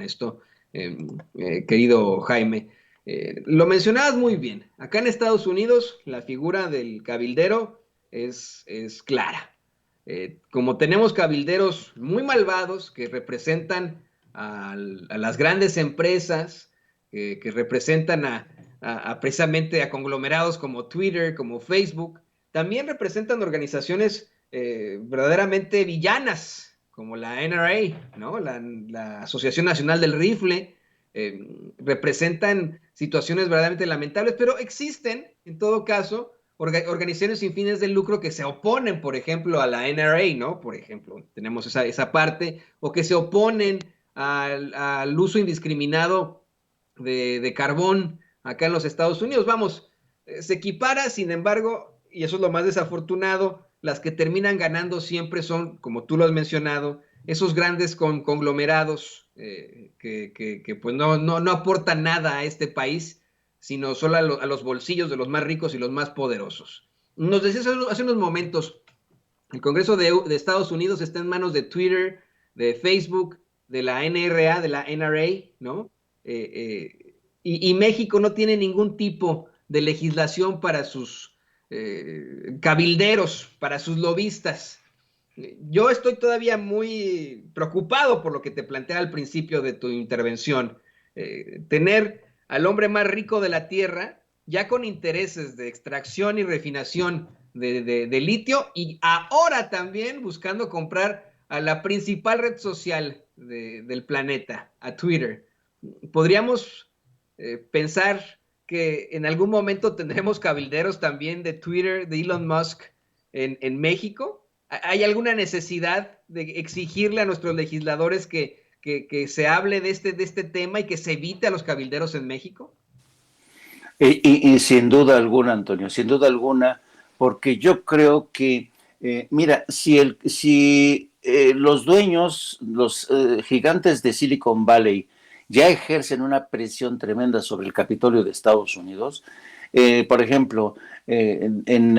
esto, querido Jaime. Lo mencionabas muy bien. Acá en Estados Unidos la figura del cabildero es clara. Como tenemos cabilderos muy malvados que representan a las grandes empresas, que representan precisamente a conglomerados como Twitter, como Facebook, también representan organizaciones verdaderamente villanas, como la NRA, ¿no? La Asociación Nacional del Rifle, representan situaciones verdaderamente lamentables, pero existen, en todo caso, organizaciones sin fines de lucro que se oponen, por ejemplo, a la NRA, ¿no? Por ejemplo, tenemos esa parte, o que se oponen al uso indiscriminado de carbón acá en los Estados Unidos. Vamos, se equipara, sin embargo, y eso es lo más desafortunado, las que terminan ganando siempre son, como tú lo has mencionado, esos grandes conglomerados pues no aportan nada a este país, sino solo a los bolsillos de los más ricos y los más poderosos. Nos decías hace unos momentos, el Congreso de Estados Unidos está en manos de Twitter, de Facebook, de la NRA, de la NRA, ¿no? Y México no tiene ningún tipo de legislación para sus cabilderos, para sus lobistas. Yo estoy todavía muy preocupado por lo que te planteé al principio de tu intervención. Tener al hombre más rico de la Tierra, ya con intereses de extracción y refinación de litio, y ahora también buscando comprar a la principal red social del planeta, a Twitter. Podríamos pensar que en algún momento tendremos cabilderos también de Twitter, de Elon Musk, en México. ¿Hay alguna necesidad de exigirle a nuestros legisladores que se hable de este tema y que se evite a los cabilderos en México? Y sin duda alguna, Antonio, sin duda alguna, porque yo creo que, mira, si los dueños, los gigantes de Silicon Valley ya ejercen una presión tremenda sobre el Capitolio de Estados Unidos, por ejemplo, en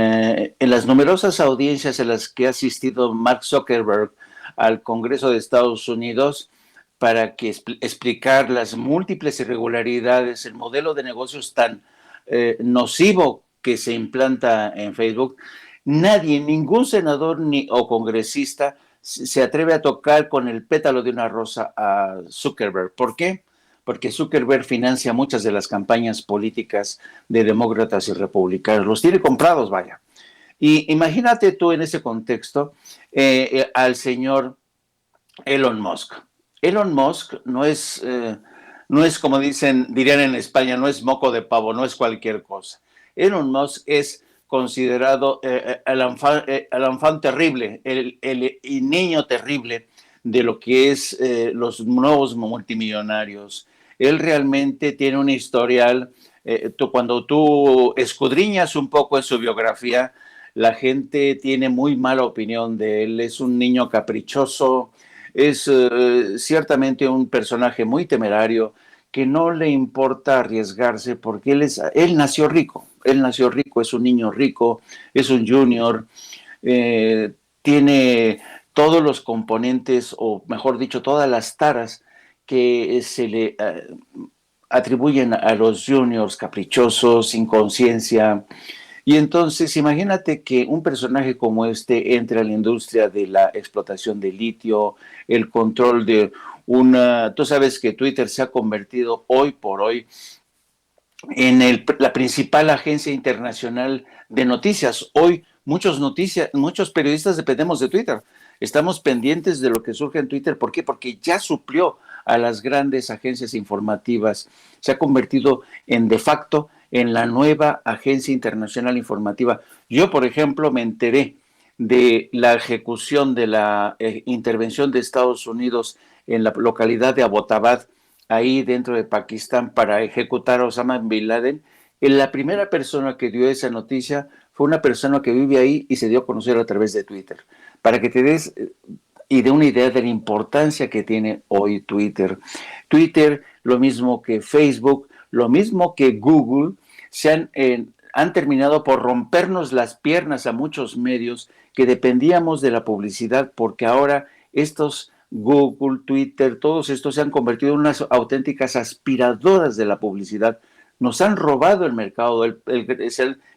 las numerosas audiencias en las que ha asistido Mark Zuckerberg al Congreso de Estados Unidos, para que explicar las múltiples irregularidades, el modelo de negocios tan nocivo que se implanta en Facebook, nadie, ningún senador o congresista se atreve a tocar con el pétalo de una rosa a Zuckerberg. ¿Por qué? Porque Zuckerberg financia muchas de las campañas políticas de demócratas y republicanos. Los tiene comprados, vaya. Y imagínate tú en ese contexto al señor Elon Musk. Elon Musk no es como dirían en España, no es moco de pavo, no es cualquier cosa. Elon Musk es considerado el enfant terrible, el niño terrible de lo que es los nuevos multimillonarios. Él realmente tiene un historial, cuando tú escudriñas un poco en su biografía, la gente tiene muy mala opinión de él. Es un niño caprichoso, es ciertamente un personaje muy temerario que no le importa arriesgarse porque él nació rico, es un niño rico, es un junior, tiene todos los componentes, o mejor dicho, todas las taras que se le atribuyen a los juniors caprichosos, sin conciencia. Y entonces imagínate que un personaje como este entre a la industria de la explotación de litio, el control de tú sabes que Twitter se ha convertido hoy por hoy en la principal agencia internacional de noticias. Hoy muchos periodistas dependemos de Twitter. Estamos pendientes de lo que surge en Twitter. ¿Por qué? Porque ya suplió a las grandes agencias informativas. Se ha convertido de facto en la nueva agencia internacional informativa. Yo, por ejemplo, me enteré de la ejecución de la intervención de Estados Unidos en la localidad de Abbottabad, ahí dentro de Pakistán, para ejecutar a Osama Bin Laden. La primera persona que dio esa noticia fue una persona que vive ahí y se dio a conocer a través de Twitter. Para que te des y de una idea de la importancia que tiene hoy Twitter. Twitter, lo mismo que Facebook, lo mismo que Google, han terminado por rompernos las piernas a muchos medios que dependíamos de la publicidad, porque ahora estos Google, Twitter, todos estos se han convertido en unas auténticas aspiradoras de la publicidad. Nos han robado el mercado,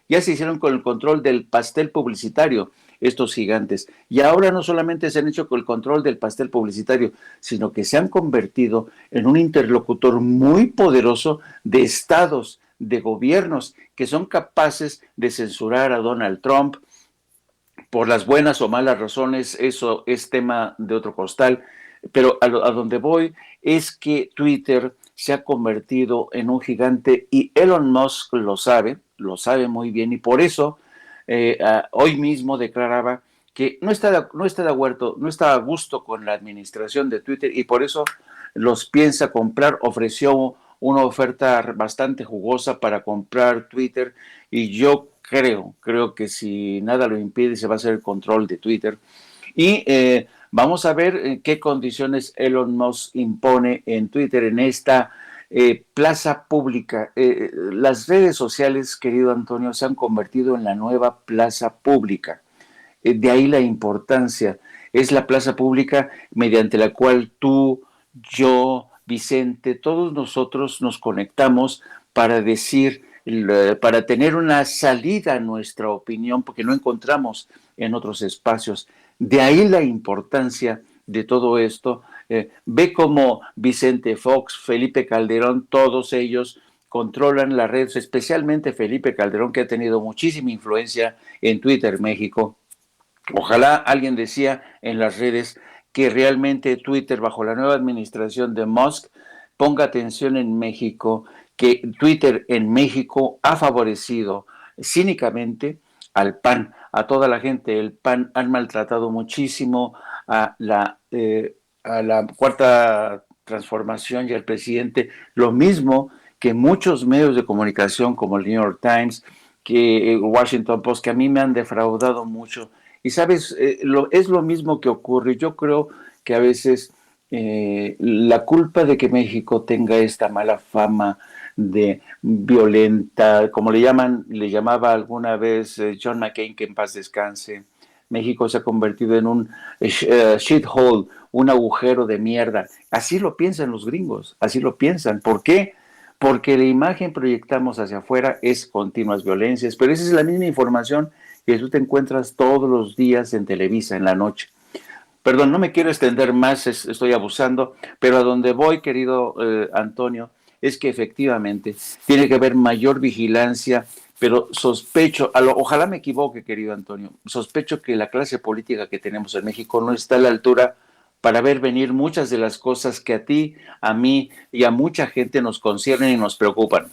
ya se hicieron con el control del pastel publicitario estos gigantes. Y ahora no solamente se han hecho con el control del pastel publicitario, sino que se han convertido en un interlocutor muy poderoso de estados, de gobiernos, que son capaces de censurar a Donald Trump por las buenas o malas razones. Eso es tema de otro costal. Pero a donde voy es que Twitter se ha convertido en un gigante y Elon Musk lo sabe muy bien, y por eso hoy mismo declaraba que no está de acuerdo, no está a gusto con la administración de Twitter, y por eso los piensa comprar. Ofreció una oferta bastante jugosa para comprar Twitter, y yo creo que si nada lo impide se va a hacer el control de Twitter. Y vamos a ver en qué condiciones Elon Musk impone en Twitter, en esta plaza pública. Las redes sociales, querido Antonio, se han convertido en la nueva plaza pública. De ahí la importancia. Es la plaza pública mediante la cual tú, yo, Vicente, todos nosotros nos conectamos para decir, para tener una salida a nuestra opinión, porque no encontramos en otros espacios. De ahí la importancia de todo esto. Ve cómo Vicente Fox, Felipe Calderón, todos ellos controlan las redes, especialmente Felipe Calderón, que ha tenido muchísima influencia en Twitter México. Ojalá, alguien decía en las redes, que realmente Twitter, bajo la nueva administración de Musk, ponga atención en México, que Twitter en México ha favorecido cínicamente al PAN, a toda la gente. El PAN han maltratado muchísimo a la cuarta transformación y al presidente, lo mismo que muchos medios de comunicación como el New York Times, que Washington Post, que a mí me han defraudado mucho. Y sabes, es lo mismo que ocurre. Yo creo que a veces la culpa de que México tenga esta mala fama de violenta, como le llamaba alguna vez John McCain, que en paz descanse. México se ha convertido en un shithole, un agujero de mierda. Así lo piensan los gringos, así lo piensan. ¿Por qué? Porque la imagen proyectamos hacia afuera es continuas violencias, pero esa es la misma información que tú te encuentras todos los días en Televisa en la noche. Perdón, no me quiero extender más, estoy abusando, pero a donde voy, querido Antonio, es que efectivamente tiene que haber mayor vigilancia, pero sospecho, ojalá me equivoque, querido Antonio, sospecho que la clase política que tenemos en México no está a la altura para ver venir muchas de las cosas que a ti, a mí y a mucha gente nos conciernen y nos preocupan.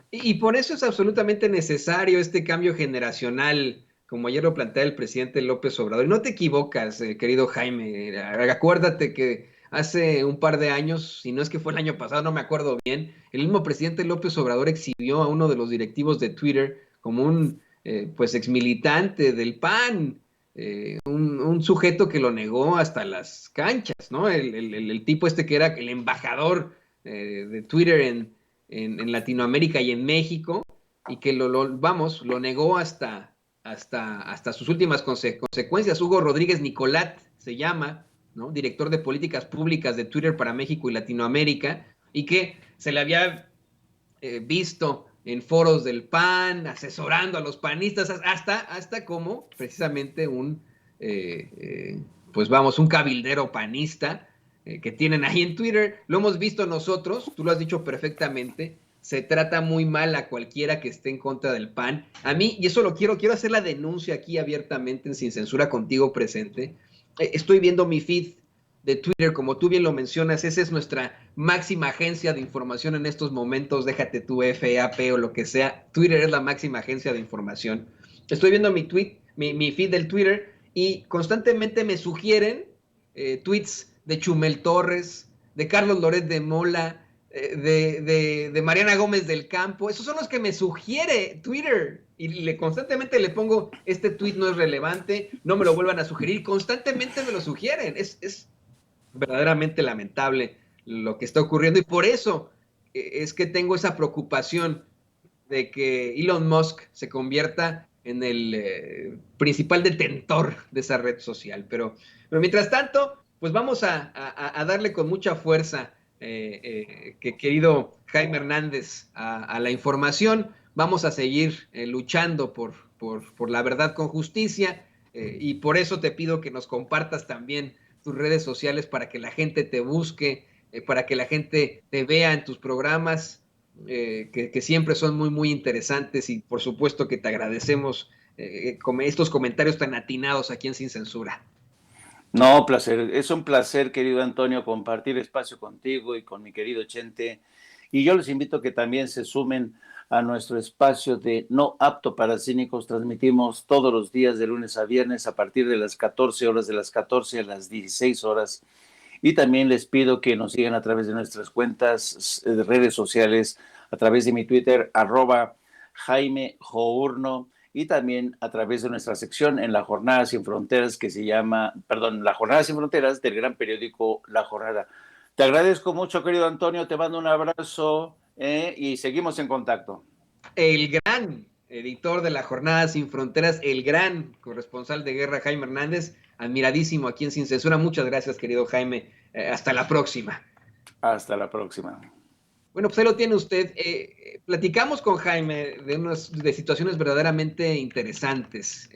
Y por eso es absolutamente necesario este cambio generacional, como ayer lo plantea el presidente López Obrador. Y no te equivocas, querido Jaime. Acuérdate que hace un par de años, si no es que fue el año pasado, no me acuerdo bien, el mismo presidente López Obrador exhibió a uno de los directivos de Twitter como un pues exmilitante del PAN, un sujeto que lo negó hasta las canchas, ¿no? El tipo este que era el embajador de Twitter en Latinoamérica y en México, y que lo negó hasta sus últimas consecuencias. Hugo Rodríguez Nicolat se llama, ¿no? Director de políticas públicas de Twitter para México y Latinoamérica, y que se le había visto en foros del PAN, asesorando a los panistas, hasta como precisamente pues vamos, un cabildero panista que tienen ahí en Twitter. Lo hemos visto nosotros, tú lo has dicho perfectamente, se trata muy mal a cualquiera que esté en contra del PAN. A mí, y eso quiero hacer la denuncia aquí abiertamente, Sin Censura, contigo presente. Estoy viendo mi feed de Twitter, como tú bien lo mencionas, esa es nuestra máxima agencia de información en estos momentos. Déjate tu FAP o lo que sea, Twitter es la máxima agencia de información. Estoy viendo mi feed del Twitter, y constantemente me sugieren tweets de Chumel Torres, de Carlos Loret de Mola, de Mariana Gómez del Campo. Esos son los que me sugiere Twitter, y constantemente le pongo, este tweet no es relevante, no me lo vuelvan a sugerir. Constantemente me lo sugieren. Es verdaderamente lamentable lo que está ocurriendo, y por eso es que tengo esa preocupación de que Elon Musk se convierta en el principal detentor de esa red social. Pero mientras tanto, pues vamos a darle con mucha fuerza, querido Jaime Hernández, a la información. Vamos a seguir luchando por la verdad con justicia, y por eso te pido que nos compartas también tus redes sociales para que la gente te busque, para que la gente te vea en tus programas, que siempre son muy, muy interesantes, y por supuesto que te agradecemos estos comentarios tan atinados aquí en Sin Censura. No, placer. Es un placer, querido Antonio, compartir espacio contigo y con mi querido Chente. Y yo les invito a que también se sumen a nuestro espacio de No Apto para Cínicos. Transmitimos todos los días de lunes a viernes a partir de las 14 horas, de las 14 a las 16 horas. Y también les pido que nos sigan a través de nuestras cuentas de redes sociales, a través de mi Twitter, @Jaime Journo, y también a través de nuestra sección en La Jornada Sin Fronteras, que se llama, perdón, La Jornada Sin Fronteras, del gran periódico La Jornada. Te agradezco mucho, querido Antonio, te mando un abrazo, y seguimos en contacto. El gran editor de La Jornada Sin Fronteras, el gran corresponsal de guerra, Jaime Hernández, admiradísimo aquí en Sin Censura. Muchas gracias, querido Jaime. Hasta la próxima. Hasta la próxima. Bueno, pues ahí lo tiene usted. Platicamos con Jaime de situaciones verdaderamente interesantes.